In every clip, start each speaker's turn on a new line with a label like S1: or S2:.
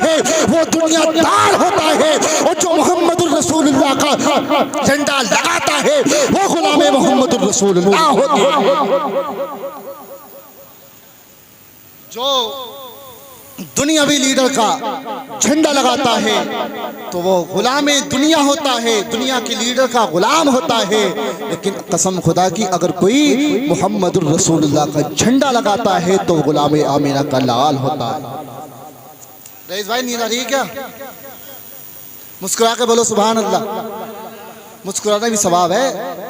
S1: ہے وہ دنیا دار ہوتا ہے، اور جو محمد الرسول اللہ کا جھنڈا لگاتا ہے وہ غلام محمد الرسول اللہ ہوتا ہے۔ جو دنیاوی لیڈر کا جھنڈا لگاتا ہے تو وہ غلام دنیا ہوتا ہے، دنیا کے لیڈر کا غلام ہوتا ہے۔ لیکن قسم خدا کی اگر کوئی محمد الرسول اللہ کا جھنڈا لگاتا ہے تو غلام آمینہ کا لال ہوتا ہے۔ رئیس بھائی نیند آ رہی ہے کیا؟ مسکرا کے بولو سبحان اللہ۔ مسکرانا بھی ثواب ہے،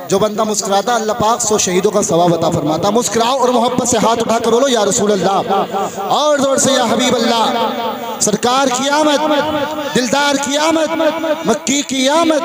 S1: جو بندہ مسکراتا اللہ پاک 100 شہیدوں کا ثواب عطا فرماتا۔ مسکراؤ اور محبت سے ہاتھ اٹھا کر بولو یا رسول اللہ، اور زور سے یا حبیب اللہ۔ سرکار کی آمد، دلدار کی آمد، مکی کی آمد،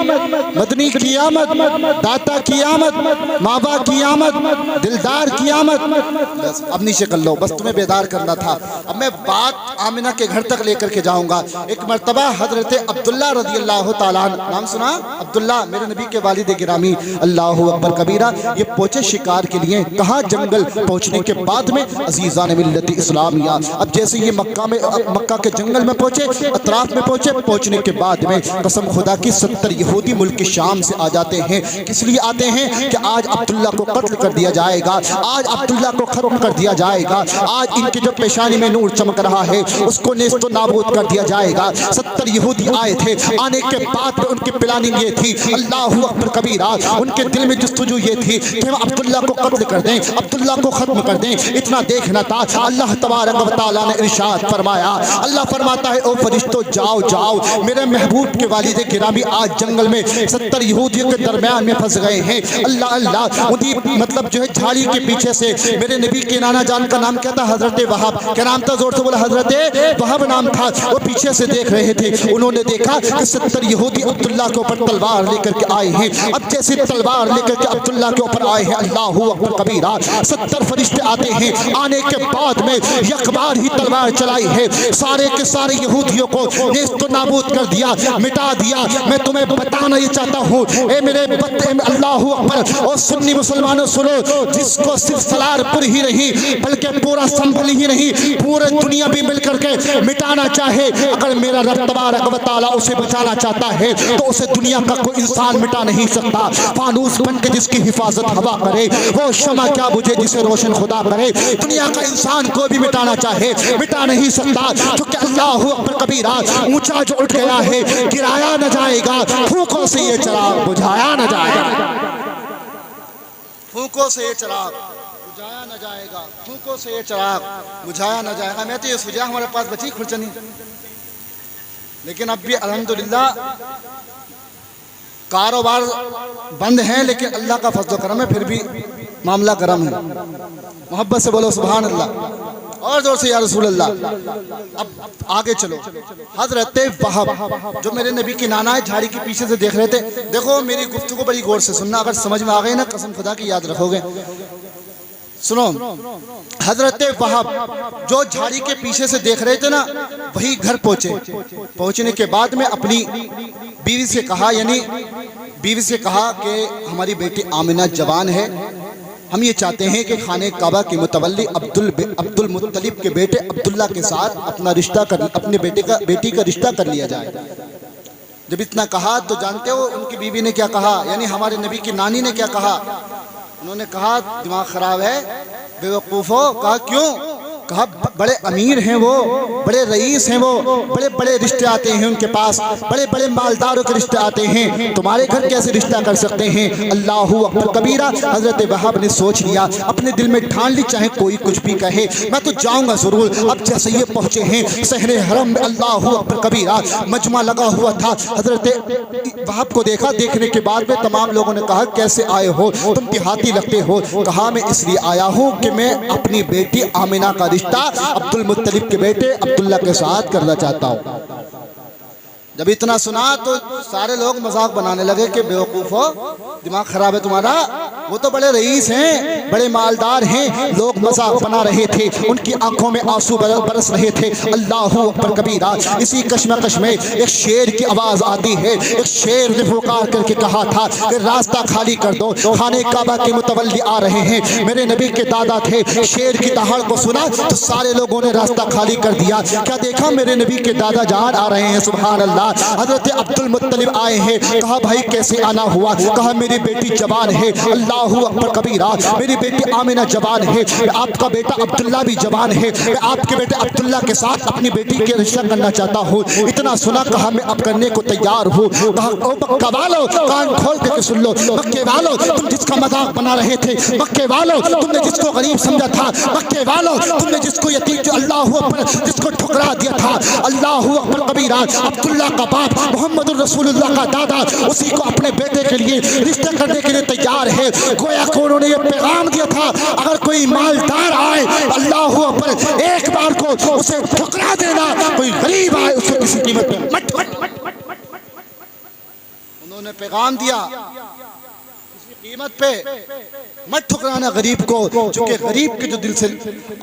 S1: مدنی کی آمد، داتا کی آمد، مابا کی آمد، دلدار کی آمد۔ بس اب نیچے کر لو، بس تمہیں بیدار کرنا تھا۔ اب میں بات آمنہ کے گھر تک لے کر کے جاؤں گا۔ ایک مرتبہ حضرت عبداللہ رضی اللہ تعالیٰ عنہ، نام سنا عبداللہ، میرے نبی کے والد گرامی، اللہ اکبر کبیرہ، یہ پہنچے شکار کے لیے۔ کہاں؟ جنگل پہنچنے کے بعد میں عزیزان ملت اسلامیہ، اب جیسے یہ مکہ کے جنگل میں پہنچے، اطراف میں پہنچے، پہنچنے کے بعد میں قسم خدا کی 70 یہودی ملک شام سے آ جاتے ہیں۔ کس لیے آتے ہیں؟ کہ آج عبداللہ کو قتل کر دیا جائے گا، آج عبداللہ کو ختم کر دیا جائے گا، آج ان کی جو پیشانی میں نور چمک رہا ہے اس کو نیست و نابود کر دیا جائے گا۔ 70 یہودی آئے تھے، آنے کے بعد میں ان کی پلاننگ یہ تھی، اللہ اکبر کبیرہ، ان کے دل میں جستجو یہ تھی کہ ہم عبداللہ کو قتل کر دیں، عبداللہ کو ختم کر دیں۔ اتنا دیکھنا تھا، اللہ تبارک و تعالیٰ نے ارشاد فرمایا، اللہ فرماتا ہے او فرشتو جاؤ جاؤ، میرے محبوب کے والد گرامی آج جنگل میں 70 یہودیوں کے درمیان میں پھنس گئے ہیں۔ اللہ اللہ، انہی مطلب جو ہے جھاڑی کے پیچھے سے میرے نبی کے نانا جان کا نام کیا تھا؟ حضرت وہب۔ کیا نام تھا؟ زور سے بولا، حضرت وہب نام تھا۔ وہ پیچھے سے دیکھ رہے تھے، انہوں نے دیکھا کہ 70 یہودی عبداللہ کے اوپر تلوار لے کر کے آئے ہیں۔ اب جیسے تلوار لے کر کے عبداللہ کے اوپر آئے ہیں، اللہ اکبر کبیرہ، 70 فرشتے آتے ہیں۔ آنے کے بعد میں یک بار ہی تلوار چلائی ہے، سارے کے سارے یہودیوں کو نیست و نابود کر دیا، مٹا دیا۔ میں تمہیں بتانا یہ چاہتا ہوں، اے میرے اللہ اکبر، اور سنی مسلمانوں سنو، جس کو صرف سلار پور ہی نہیں بلکہ پورا سنبھل ہی نہیں پورے دنیا بھی مل کر کے مٹانا چاہے، اگر میرا رب تبارک و تعالیٰ اسے بچانا چاہتا ہے تو اسے دنیا کا کوئی انسان مٹا نہیں سکتا۔ فانوس بن کے جس کی حفاظت ہوا کرے، وہ شمع کیا بجھے جسے روشن خدا کرے۔ دنیا کا انسان کو بھی مٹانا چاہے مٹا نہیں سکتا، کیونکہ اللہ اکبر کبیرہ، اونچا جو اٹھ گیا ہے گرایا نہ جائے گا، پھونکوں سے یہ چراغ بجھایا نہ جائے گا، پھونکوں سے یہ چراغ بجھایا نہ جائے گا، پھونکوں سے یہ چراغ بجھایا نہ جائے گا۔ میں تو یہ سوچا ہمارے پاس بچی کھرچنی، لیکن اب بھی الحمدللہ کاروبار بند ہیں، لیکن اللہ کا فضل و کرم ہے، پھر بھی معاملہ کرم ہے۔ محبت سے بولو سبحان اللہ، اور زور سے یا رسول اللہ۔ اب آگے چلو، حضرت وہب جو میرے نبی کی نانا ہے، جھاڑی کے پیچھے سے دیکھ رہے تھے۔ دیکھو میری گفتگو بڑی غور سے سننا، اگر سمجھ میں آ گئی نا قسم خدا کی یاد رکھو گے۔ سنو، حضرت وہب جو جھاڑی کے پیچھے سے دیکھ رہے تھے نا، وہی گھر پہنچے۔ پہنچنے کے بعد میں اپنی بیوی سے کہا، یعنی بیوی سے کہا کہ ہماری بیٹی آمنہ جوان ہے، ہم یہ چاہتے ہیں کہ خانہ کعبہ کے متولی عبد المطلب کے بیٹے عبداللہ کے ساتھ اپنا رشتہ اپنے بیٹی کا رشتہ کر لیا جائے۔ جب اتنا کہا تو جانتے ہو ان کی بیوی نے کیا کہا، یعنی ہمارے نبی کی نانی نے کیا کہا؟ انہوں نے کہا دماغ خراب ہے، بے وقوف ہو۔ کہا کیوں؟ کہا بڑے امیر ہیں وہ، بڑے رئیس ہیں وہ، بڑے بڑے رشتے آتے ہیں ان کے پاس، بڑے بڑے مالداروں کے رشتے آتے ہیں، تمہارے گھر کیسے رشتہ کر سکتے ہیں؟ اللہ اکبر کبیرہ۔ حضرت وہب نے سوچ لیا، اپنے دل میں ٹھان لی، چاہے کوئی کچھ بھی کہے میں تو جاؤں گا ضرور۔ اب جیسے یہ پہنچے ہیں صحن حرم میں، اللہ اکبر کبیرہ، مجمع لگا ہوا تھا۔ حضرت وہب کو دیکھا، دیکھنے کے بعد میں تمام لوگوں نے کہا کیسے آئے ہو تم، دیہاتی لگتے ہو۔ کہا میں اس لیے آیا ہوں کہ میں اپنی بیٹی آمنہ کا رشتہ عبد المطلب کے بیٹے عبداللہ کے ساتھ کرنا چاہتا ہوں۔ جب اتنا سنا تو سارے لوگ مذاق بنانے لگے کہ بے وقوف ہو، دماغ خراب ہے تمہارا، وہ تو بڑے رئیس ہیں، بڑے مالدار ہیں، لوگ مذاق بنا رہے تھے، ان کی آنکھوں میں آنسو برس رہے تھے۔ اللہ اکبر کبیرہ۔ اسی کشمکش میں ایک شیر کی آواز آتی ہے، ایک شیر نے پکار کر کے کہا تھا کہ راستہ خالی کر دو، خانہ کعبہ کے متولی آ رہے ہیں۔ میرے نبی کے دادا تھے، شیر کی دہاڑ کو سنا تو سارے لوگوں نے راستہ خالی کر دیا۔ کیا دیکھا؟ میرے نبی کے دادا جان آ رہے ہیں، سبحان اللہ۔ حضرت عبد المطلب آئے ہیں، کہا بھائی کیسے آنا ہوا؟ کہا میری بیٹی جوان ہے، اللہ اکبر کبیرہ، میری بیٹی آمنہ جوان ہے، آپ کا بیٹا عبداللہ بھی جوان ہے، میں آپ کے بیٹے عبداللہ کے ساتھ اپنی بیٹی کے رشتہ کرنا چاہتا ہوں۔ اتنا سنا، کہا میں اب کرنے کو تیار ہوں۔ کہا او مکہ والو، کان کھول کے سن لو، مکے والو تم جس کا مذاق بنا رہے تھے، مکے والو تم نے جس کو غریب سمجھا تھا، مکے والو تم نے جس کو یتیم، جو اللہ اکبر جس کو ٹھکرا دیا تھا، اللہ اکبر کبیرہ، عبداللہ کا باپ محمد الرسول اللہ کا دادا اسی کو اپنے بیٹے کے لیے رشتہ کرنے کے لیے تیار ہے۔ گویا کہ انہوں نے یہ پیغام دیا تھا، اگر کوئی مالدار آئے اللہ اکبر ایک بار کو اسے ٹھکرا دینا، کوئی غریب آئے اسے کسی قیمت پہ مت۔ انہوں نے پیغام دیا کسی قیمت پہ مت ٹھکرانا غریب کو، چونکہ غریب کے جو دل سے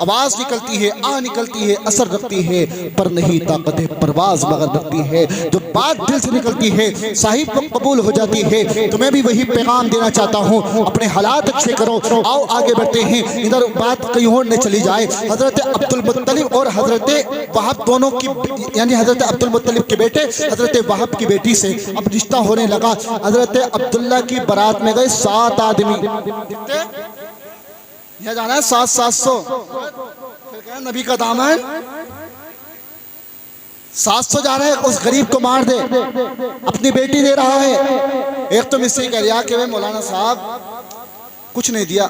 S1: آواز نکلتی ہے، نکلتی ہے، اثر رکھتی ہے، پر نہیں طاقت پرواز مگر رکھتی ہے۔ جو بات دل سے نکلتی ہے صاحب کو قبول ہو جاتی ہے۔ تو میں بھی وہی پیغام دینا چاہتا ہوں، اپنے حالات اچھے کرو۔ آؤ آگے بڑھتے ہیں، ادھر بات کہیں اور نہ چلی جائے۔ حضرت عبد المطلب اور حضرت وہب دونوں کی، یعنی حضرت عبد المطلب کے بیٹے حضرت وہب کی بیٹی سے اب رشتہ ہونے لگا۔ حضرت عبداللہ کی بارات میں گئے 7 آدمی، یہ جانا ہے 700 پھر کہا نبی کا دامن 700 جا رہا ہے، اس غریب کو مار دے، اپنی بیٹی دے رہا ہے۔ ایک تو مجھ سے کہہ رہا کہ مولانا صاحب کچھ نہیں دیا،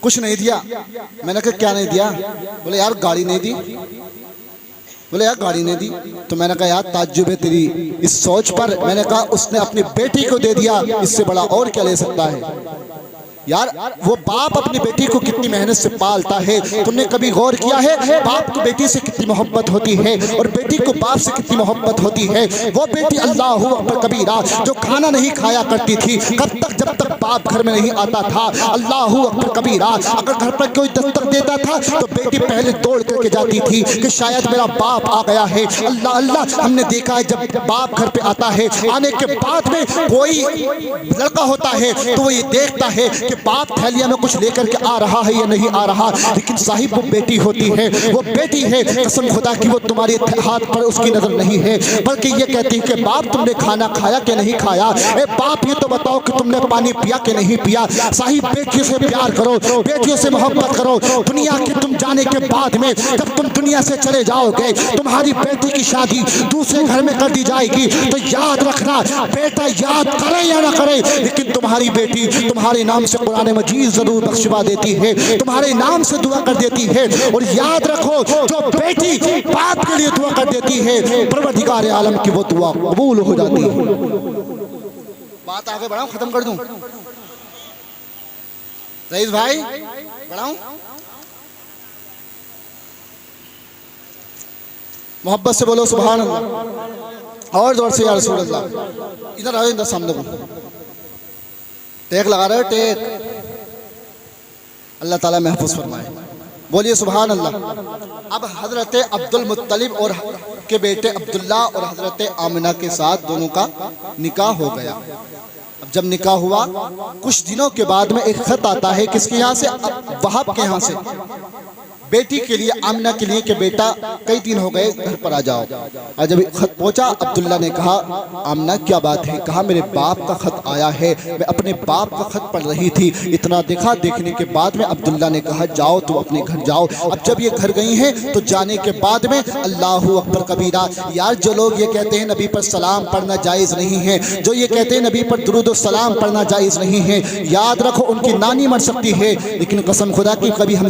S1: کچھ نہیں دیا۔ میں نے کہا کیا نہیں دیا؟ بولے یار گاڑی نہیں دی۔ بولے یار گاڑی نہیں دی۔ تو میں نے کہا یار تعجب ہے تیری اس سوچ پر۔ میں نے کہا اس نے اپنی بیٹی کو دے دیا، اس سے بڑا اور کیا لے سکتا ہے؟ یار وہ باپ اپنی بیٹی کو کتنی محنت سے پالتا ہے، تم نے کبھی غور کیا ہے باپ کو بیٹی سے کتنی محبت ہوتی ہے اور بیٹی کو باپ سے کتنی محبت ہوتی ہے؟ وہ بیٹی اللہ اکبر کبیرہ جو کھانا نہیں کھایا کرتی تھی کب تک؟ جب تک باپ گھر میں نہیں آتا تھا۔ اللہ اکبر کبیرہ اگر گھر پر کوئی دستک دیتا تھا تو بیٹی پہلے دوڑ کر کے جاتی تھی کہ شاید میرا باپ آ گیا ہے۔ اللہ اللہ ہم نے دیکھا ہے جب باپ گھر پہ آتا ہے، آنے کے بعد میں کوئی لڑکا ہوتا ہے تو وہ یہ دیکھتا ہے کہ باپ تھیلیہ میں کچھ لے کر کے آ رہا ہے یا نہیں آ رہا، لیکن صاحب وہ بیٹی ہوتی ہے، وہ بیٹی ہے، قسم خدا کی وہ تمہارے ہاتھ پر اس کی نظر نہیں ہے، بلکہ یہ کہتی ہے کہ باپ تم نے کھانا کھایا کہ نہیں کھایا؟ اے باپ یہ تو بتاؤ کہ تم نے پانی پیا کہ نہیں پیا؟ صاحب بیٹیوں سے پیار کرو، بیٹیوں سے محبت کرو۔ دنیا کے تم جانے کے بعد میں جب تم دنیا سے چلے جاؤ گے، تمہاری بیٹی کی شادی دوسرے گھر میں کر دی جائے گی تو یاد رکھنا، بیٹا یاد کرے یا نہ کرے لیکن تمہاری بیٹی تمہارے نام سے قرآن مجید ضرور بخشوا دیتی ہے، تمہارے نام سے دعا کر دیتی ہے۔ اور یاد رکھو جو بیٹی باپ کے لیے دعا کر دیتی ہے پروردگار عالم کی وہ دعا قبول ہو جاتی ہے۔ بات آگے بڑھاؤں، ختم کر دوں رئیس بھائی؟ بڑھاؤں؟ محبت سے بولو سبحان اللہ، اور زور سے یا رسول اللہ۔ ادھر آئے، ادھر سامنے کو ٹیک لگا رہے ہو، ٹیک۔ اللہ تعالیٰ محفوظ فرمائے، بولیے سبحان اللہ۔ اب حضرت عبد المطلب اور کے بیٹے عبداللہ اور حضرت آمنہ کے ساتھ دونوں کا نکاح ہو گیا۔ اب جب نکاح ہوا کچھ دنوں کے بعد میں ایک خط آتا ہے، کس کے یہاں سے؟ وہب کے یہاں سے، بیٹی کے لیے، آمنہ کے لیے کہ بیٹا کئی دن ہو گئے گھر پر آ جاؤ۔ اور جب خط پہنچا عبداللہ نے کہا آمنہ کیا بات ہے؟ کہا میرے باپ کا خط آیا ہے، میں اپنے باپ کا خط پڑھ رہی تھی۔ اتنا دیکھا، دیکھنے کے بعد میں عبداللہ نے کہا جاؤ تم اپنے گھر جاؤ۔ اب جب یہ گھر گئی ہیں تو جانے کے بعد میں اللہ اکبر کبیرہ، یار جو لوگ یہ کہتے ہیں نبی پر سلام پڑھنا جائز نہیں ہے، جو یہ کہتے ہیں نبی پر درود و سلام پڑھنا جائز نہیں ہے، یاد رکھو ان کی نانی مر سکتی ہے لیکن قسم خدا کی کبھی ہم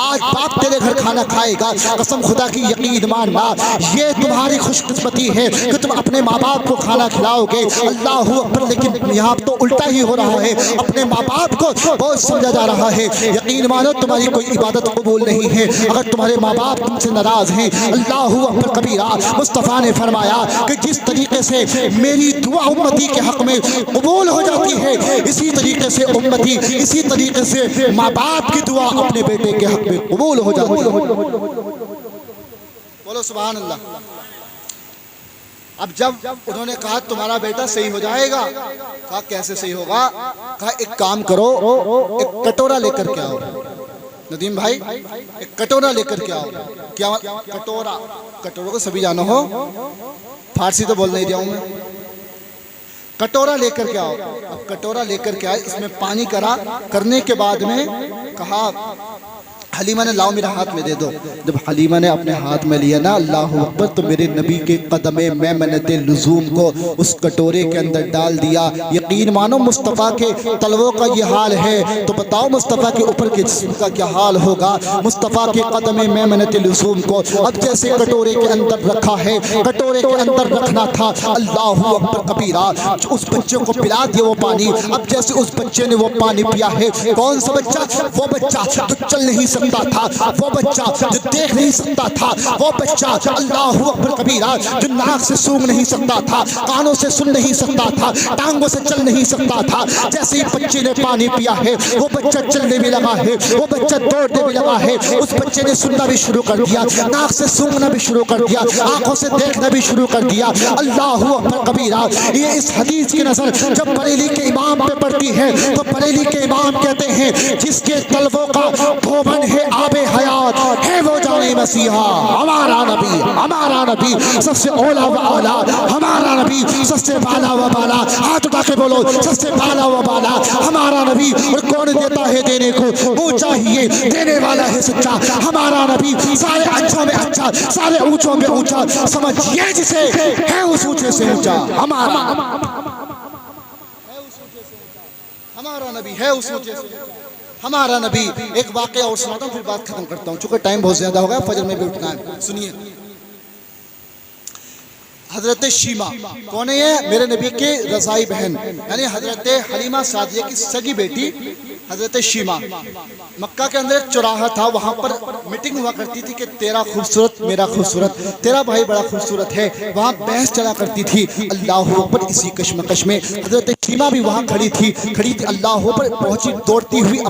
S1: آج باپ تیرے گھر کھانا کھائے گا، قسم خدا کی یقین ماننا یہ تمہاری خوش قسمتی ہے کہ تم اپنے ماں باپ کو کھانا کھلاؤ گے۔ اللہ اکبر، لیکن یہاں تو الٹا ہی ہو رہا ہے، اپنے ماں باپ کو بوجھ سمجھا جا رہا ہے۔ یقین مانو تمہاری کوئی عبادت قبول نہیں ہے اگر تمہارے ماں باپ تم سے ناراض ہیں۔ اللہ اکبر کبیرہ، مصطفیٰ نے فرمایا کہ جس طریقے سے میری دعا امتی کے حق میں قبول ہو جاتی ہے، اسی طریقے سے امتی، اسی طریقے سے ماں باپ کی دعا اپنے بیٹے کے حق میں قبول ہو جاتی ہے۔ بولو سبحان اللہ۔ اب جب انہوں نے کہا تمہارا بیٹا صحیح ہو جائے گا، کہا کیسے صحیح ہوگا؟ کہا ایک کام کرو، ایک کٹورا لے کر کے آؤ۔ ندیم بھائی ایک کٹورا لے کر کے آؤ۔ کیا کٹورا؟ کٹورا کو سبھی جانا ہو، فارسی تو بول نہیں دیا ہوں میں۔ کٹورا لے کر کے آؤ۔ اب کٹورا لے کر کے آئے، اس میں پانی کرنے کے بعد میں کہا حلیمہ نے لاؤ میرے ہاتھ میں دے دو۔ جب حلیمہ نے اپنے ہاتھ میں لیا نا، اللہ اکبر، تو میرے نبی کے قدم میمنۃ لزوم کو اس کٹورے کے اندر ڈال دیا۔ یقین مانو مصطفیٰ کے تلووں کا یہ حال ہے تو بتاؤ مصطفیٰ کے اوپر کے جسم کا کیا حال ہوگا؟ مصطفیٰ کے قدم میمنۃ لزوم کو اب جیسے کٹورے کے اندر رکھا ہے، کٹورے کے اندر رکھنا تھا، اللہ اکبر کبیرہ، اس بچے کو پلا دیا وہ پانی۔ اب جیسے اس بچے نے وہ پانی پیا ہے، کون سا بچہ؟ وہ بچہ جو چل نہیں سکتا تھا، وہ بچہ جو دیکھ نہیں سکتا تھا، وہ بچہ اللہ اکبر کبیرہ جو ناک سے سونگھ نہیں سکتا تھا، کانوں سے سن نہیں سکتا تھا، ٹانگوں سے چل نہیں سکتا تھا، جیسے ہی بچے نے پانی پیا ہے وہ بچہ چلنے بھی لگا ہے، وہ بچہ دوڑنے بھی لگا ہے، اس بچے نے سننا بھی شروع کر دیا، ناک سے سونگھنا بھی شروع کر دیا، آنکھوں سے دیکھنا بھی شروع کر دیا۔ اللہ اکبر کبیرہ، یہ اس حدیث کی نظر جب بریلی کے امام پہ پڑتی ہے تو بریلی کے امام کہتے ہیں جس کے تلووں کا دھوبن ہے آب حیات ہے وہ جانے مسیحا، ہمارا نبی، ہمارا نبی سب سے اولا و اعلیٰ، ہمارا نبی سب سے بالا و بالا، ہاتھ اٹھا کے بولو سب سے بالا و بالا ہمارا نبی۔ اور کون دیتا ہے دینے کو؟ وہ چاہیے دینے والا ہے سچا، ہمارا نبی سارے اچھوں میں اچھا، سارے اونچوں میں اونچا، سمجھیے جسے ہے اس اونچے سے اونچا، ہمارا نبی ہے اس اونچے سے ہمارا نبی۔ ایک واقعہ اور سناتا ہوں پھر بات ختم کرتا ہوں چونکہ ٹائم بہت زیادہ ہوگا، فجر میں بھی اٹھنا ہے۔ سنیے، حضرت شیما کون ہے؟ یہ میرے نبی کے رضائی بہن، یعنی حضرت حلیمہ سعدیہ کی سگی بیٹی حضرت شیما۔ مکہ کے اندر ایک چوراہا تھا، وہاں پر میٹنگ ہوا کرتی تھی کہ تیرا خوبصورت میرا خوبصورت، تیرا بھائی بڑا خوبصورت ہے، وہاں بحث چلا کرتی تھی۔ اللہ اکبر، اسی کشمکش میں حضرت شیما بھی وہاں کھڑی تھی، اللہ اکبر، پہنچی دوڑتی ہوئی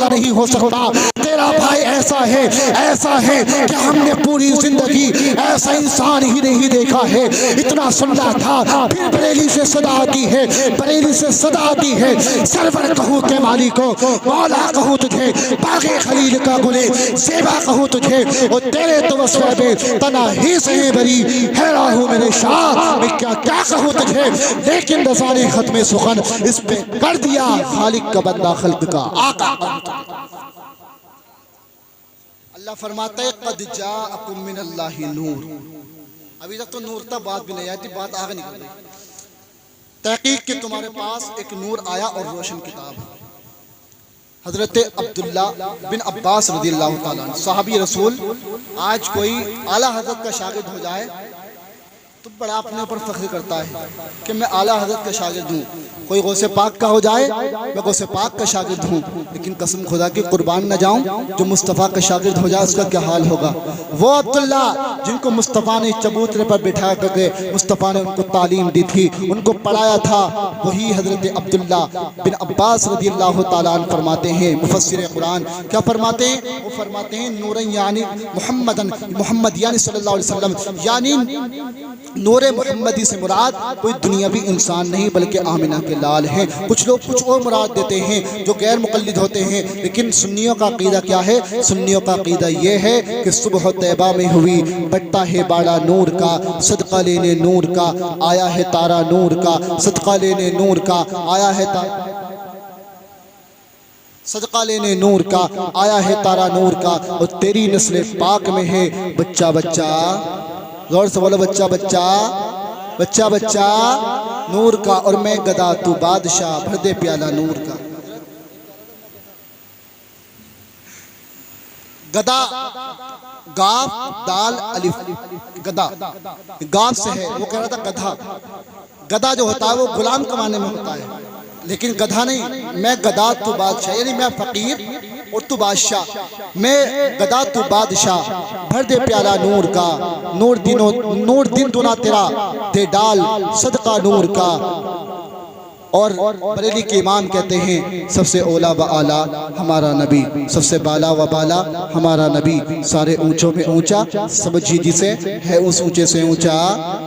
S1: والا نہیں ہو سکتا. تیرا بھائی ایسا ہے کہ ہم نے پوری زندگی ایسا انسان ہی نہیں دیکھا ہے. اتنا سننا تھا پھر بریلی سے صدا آتی ہے, بریلی سے صدا آتی ہے. سرور کہوں کے مالک کو, مولا کہوں تجھے, باغ خلیل کا گلے زیبا کہوں تجھے, اور تیرے تو وصفے بے تنہی سے بری حیران ہوں میرے شاہ. میں کیا کہوں تجھے, لیکن رضا نے ختم سخن اس پہ کر دیا. خالق کا بندہ خلق کا آقا. اللہ فرماتا ہے قد جاءکم من اللہ نور. ابھی تک تو نور تھا, بات بھی نہیں آئی تھی, بات آگے نکل گئی. تحقیق کہ تمہارے پاس ایک نور آیا اور روشن کتاب. حضرت عبداللہ بن عباس رضی اللہ تعالیٰ عنہ صحابی رسول. آج کوئی اعلیٰ حضرت کا شاگرد ہو جائے تو بڑا اپنے اوپر فخر کرتا ہے کہ میں اعلیٰ حضرت کا شاگرد ہوں. کوئی غوث پاک کا ہو جائے میں غوث پاک کا شاگرد ہوں. لیکن قسم خدا کی قربان نہ جاؤں, جو مصطفیٰ کا شاگرد ہو جائے اس کا کیا حال ہوگا. وہ عبداللہ جن کو مصطفیٰ نے چبوترے پر بٹھا کر کے مصطفیٰ نے ان کو تعلیم دی تھی, ان کو پڑھایا تھا, وہی حضرت عبداللہ بن عباس رضی اللہ تعالیٰ عنہ فرماتے ہیں, مفسر قرآن کیا فرماتے ہیں, وہ فرماتے ہیں نور یعنی محمد یعنی صلی اللہ علیہ وسلم, یعنی نور محمدی سے مراد کوئی دنیاوی انسان نہیں بلکہ آمنہ کے لال ہیں. کچھ لوگ کچھ اور مراد دیتے ہیں جو غیر مقلد ہوتے ہیں, لیکن سنیوں کا عقیدہ کیا ہے؟ سنیوں کا عقیدہ یہ ہے کہ صبح طیبہ میں ہوئی بٹا ہے باڑا نور کا, صدقہ لینے نور کا آیا ہے تارا نور کا, صدقہ لینے نور کا آیا ہے صدقہ لینے نور کا آیا ہے تارا نور کا, اور تیری نسل پاک میں ہے بچہ بچہ, غور سے بولو بچہ بچہ, بچہ بچہ نور کا, اور میں گدا تو بادشاہ بھر دے پیالہ نور کا. گدا گاف دال الف, گدا گاف سے ہے, وہ کہہ رہا تھا گدھا. گدا جو ہوتا ہے وہ غلام کے معنی میں ہوتا ہے, لیکن گدھا نہیں. میں گدا تو بادشاہ, یعنی میں فقیر اور تو بادشاہ, میں گدا تو بادشاہ بھر دے پیالہ نور کا, نور دن دونا تیرا دے ڈال صدقہ نور کا. اور بریلی کے امام کہتے ہیں سب سے اولا و اعلیٰ ہمارا نبی, سب سے بالا و بالا ہمارا نبی, سارے اونچوں میں اونچا, سمجھی جسے ہے اس اونچے سے اونچا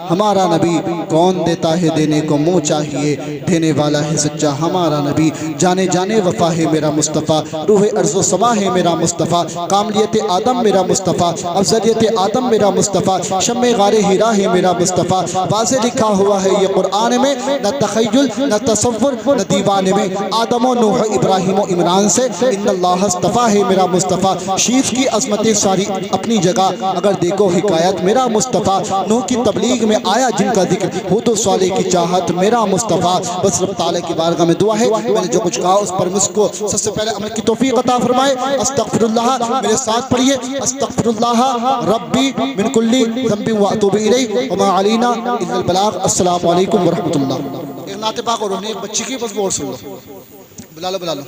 S1: ہمارا نبی. کون دیتا ہے دینے کو منہ چاہیے, دینے والا ہے سچا ہمارا نبی. جانے جانے وفا ہے میرا مصطفیٰ, روح ارض و سما ہے میرا مصطفیٰ, کاملیت آدم میرا مصطفیٰ, افضلیت آدم میرا مصطفیٰ, شمع غار ہیرا ہے میرا مصطفیٰ. واضح لکھا ہوا ہے یہ قرآن میں, نہ تخیل نہ تصور نہ دیوانے میں, آدم و نوح ابراہیم و عمران سے ان اللہ اصطفیٰ ہے میرا مصطفیٰ. شیف کی عظمتیں ساری اپنی جگہ, اگر دیکھو حکایت میرا مصطفیٰ. نوح کی تبلیغ میں آیا جن کا ذکر, ہو تو صالح کی چاہت میرا مصطفیٰ. بس رب تعالیٰ کی بارگاہ میں دعا ہے, میں نے جو کچھ کہا اس پر مجھ کو سب سے پہلے عمل کی توفیق عطا فرمائے. استغفر اللہ, میرے ساتھ پڑھیے, استغفر اللہ ربی من کل ذنب واتوب الیہ وما علینا الا البلاغ. السلام علیکم ورحمۃ اللہ. ایک نعت پاک اور ایک بچی کی, بس وہ اور سن لو, بلا لو.